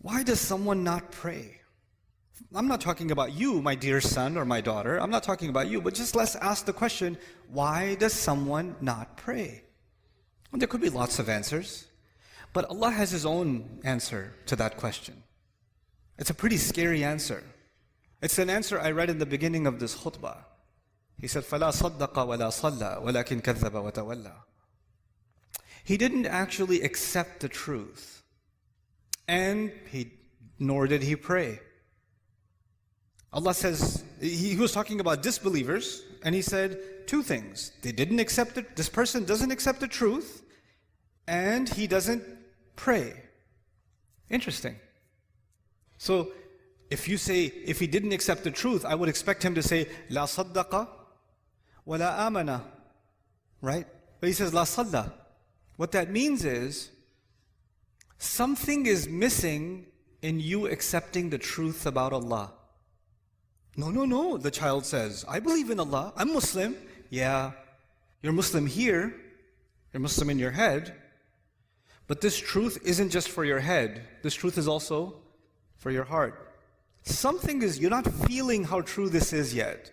Why does someone not pray? I'm not talking about you, my dear son or my daughter. I'm not talking about you, but just let's ask the question, why does someone not pray? Well, there could be lots of answers, but Allah has His own answer to that question. It's a pretty scary answer. It's an answer I read in the beginning of this khutbah. He said, فَلَا صَدَّقَ وَلَا صَلَّى وَلَكِنْ كَذَّبَ وَتَوَلَّى. He didn't actually accept the truth, and nor did he pray. Allah says, He was talking about disbelievers, and He said two things. They didn't accept it. This person doesn't accept the truth, and he doesn't pray. Interesting. So, if you say, if he didn't accept the truth, I would expect him to say, La saddaqa wa la amana. Right? But he says, La salla. What that means is, something is missing in you accepting the truth about Allah. No, the child says, I believe in Allah, I'm Muslim. Yeah, you're Muslim here, you're Muslim in your head, but this truth isn't just for your head, this truth is also for your heart. Something is, you're not feeling how true this is yet.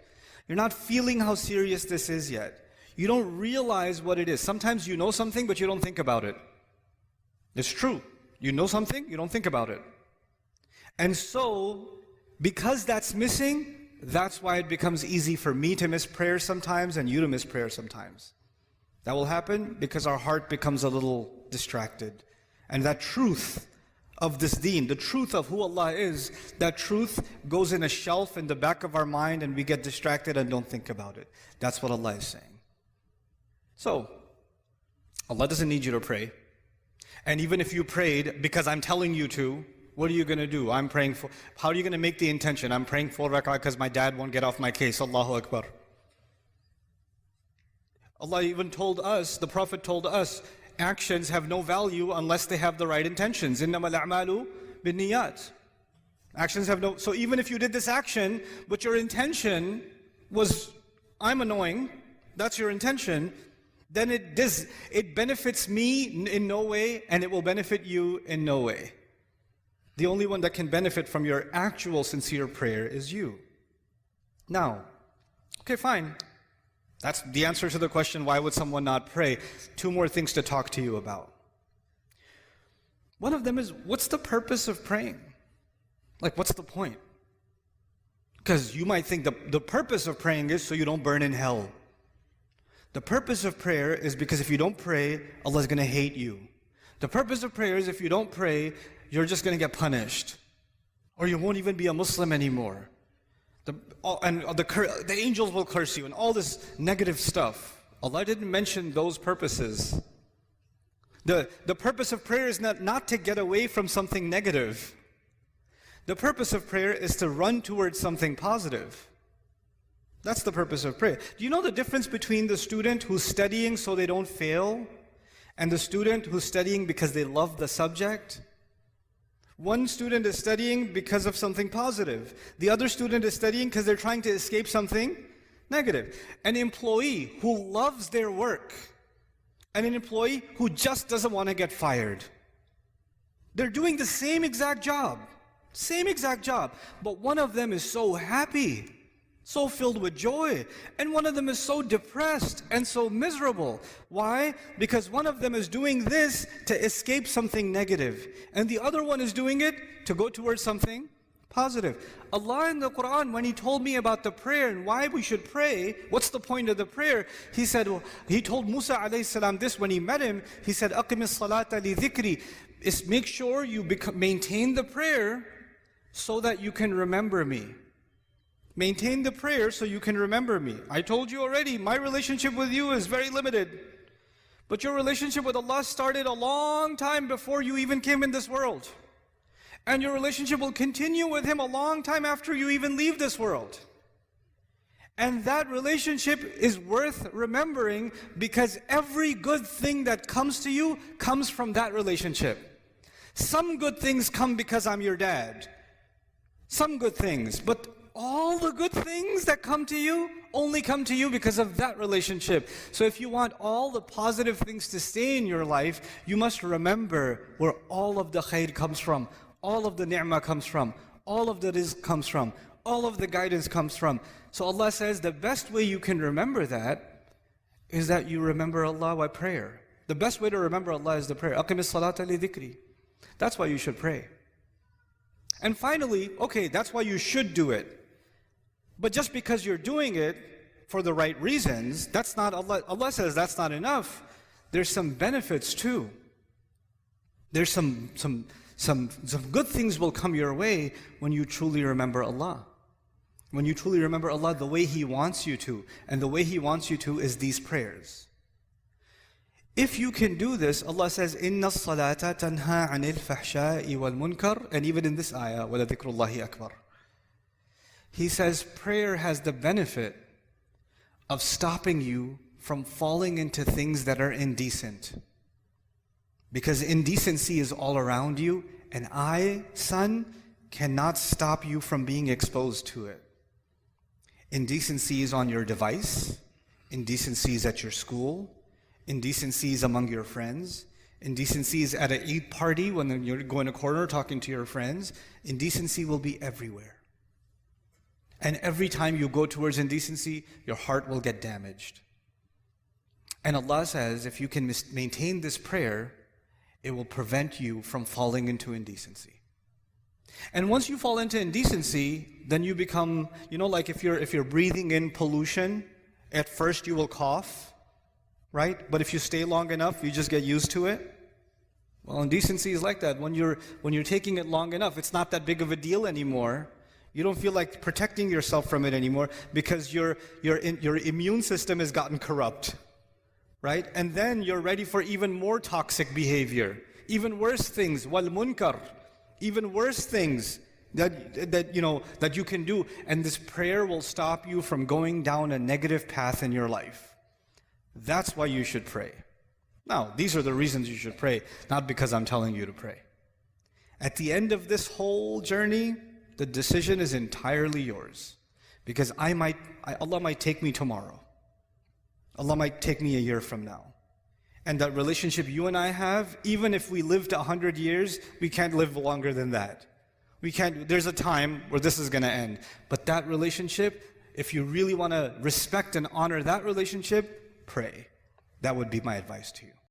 You're not feeling how serious this is yet. You don't realize what it is. Sometimes you know something, but you don't think about it. It's true. You know something, you don't think about it. And so, because that's missing, that's why it becomes easy for me to miss prayer sometimes and you to miss prayer sometimes. That will happen because our heart becomes a little distracted. And that truth of this deen, the truth of who Allah is, that truth goes in a shelf in the back of our mind and we get distracted and don't think about it. That's what Allah is saying. So, Allah doesn't need you to pray. And even if you prayed because I'm telling you to, what are you going to do? I'm praying for, how are you going to make the intention? I'm praying 4 rak'ah because my dad won't get off my case. Allahu Akbar. Allah even told us, the Prophet told us, actions have no value unless they have the right intentions. إِنَّمَا بِالنِّيَّاتِ. Actions have no, so even if you did this action, but your intention was, I'm annoying, that's your intention, then it benefits me in no way, and it will benefit you in no way. The only one that can benefit from your actual sincere prayer is you. Now, okay, fine. That's the answer to the question, why would someone not pray? 2 more things to talk to you about. One of them is, what's the purpose of praying? Like, what's the point? Because you might think the purpose of praying is so you don't burn in hell. The purpose of prayer is because if you don't pray, Allah is going to hate you. The purpose of prayer is if you don't pray, you're just going to get punished. Or you won't even be a Muslim anymore. The angels will curse you and all this negative stuff. Allah didn't mention those purposes. The purpose of prayer is not to get away from something negative. The purpose of prayer is to run towards something positive. That's the purpose of prayer. Do you know the difference between the student who's studying so they don't fail and the student who's studying because they love the subject? One student is studying because of something positive. The other student is studying because they're trying to escape something negative. An employee who loves their work and an employee who just doesn't want to get fired. They're doing the same exact job, but one of them is so happy, so filled with joy, and one of them is so depressed and so miserable. Why? Because one of them is doing this to escape something negative, and the other one is doing it to go towards something positive. Allah in the Quran, when He told me about the prayer and why we should pray, what's the point of the prayer? He said, He told Musa alayhi salam this when he met him. He said, أَقِمِ الصَّلَاةَ لِذِكْرِ. Is make sure you maintain the prayer so that you can remember me. Maintain the prayer so you can remember me. I told you already, my relationship with you is very limited. But your relationship with Allah started a long time before you even came in this world. And your relationship will continue with Him a long time after you even leave this world. And that relationship is worth remembering because every good thing that comes to you comes from that relationship. Some good things come because I'm your dad. Some good things, but all the good things that come to you only come to you because of that relationship. So if you want all the positive things to stay in your life, you must remember where all of the khair comes from. all of the ni'mah comes from, all of the rizq comes from, all of the guidance comes from. So Allah says the best way you can remember that is that you remember Allah by prayer. The best way to remember Allah is the prayer. أَقِمِ الصَّلَاةَ لِذِكْرِي. That's why you should pray. And finally, okay, that's why you should do it. But just because you're doing it for the right reasons, that's not Allah. Allah says that's not enough. There's some benefits too. There's some good things will come your way when you truly remember Allah. When you truly remember Allah the way He wants you to. And the way He wants you to is these prayers. If you can do this, Allah says, إِنَّ الصَّلَاةَ تَنْهَى عَنِ الْفَحْشَاءِ وَالْمُنْكَرِ. And even in this ayah, وَلَذِكْرُ اللَّهِ أَكْبَرُ. He says prayer has the benefit of stopping you from falling into things that are indecent. Because indecency is all around you, and I, son, cannot stop you from being exposed to it. Indecency is on your device, indecency is at your school, indecency is among your friends, indecency is at an Eid party when you're going to a corner talking to your friends. Indecency will be everywhere. And every time you go towards indecency, your heart will get damaged. And Allah says, if you can maintain this prayer, it will prevent you from falling into indecency. And once you fall into indecency, then you become, like if you're breathing in pollution, at first you will cough, right? But if you stay long enough, you just get used to it. Well, indecency is like that. When you're taking it long enough, it's not that big of a deal anymore. You don't feel like protecting yourself from it anymore because your immune system has gotten corrupt, right? And then you're ready for even more toxic behavior, even worse things, wal munkar, even worse things that you can do. And this prayer will stop you from going down a negative path in your life. That's why you should pray. Now, these are the reasons you should pray, not because I'm telling you to pray. At the end of this whole journey, the decision is entirely yours. Because Allah might take me tomorrow. Allah might take me a year from now. And that relationship you and I have, even if we lived 100 years, we can't live longer than that. There's a time where this is going to end. But that relationship, if you really want to respect and honor that relationship, pray. That would be my advice to you.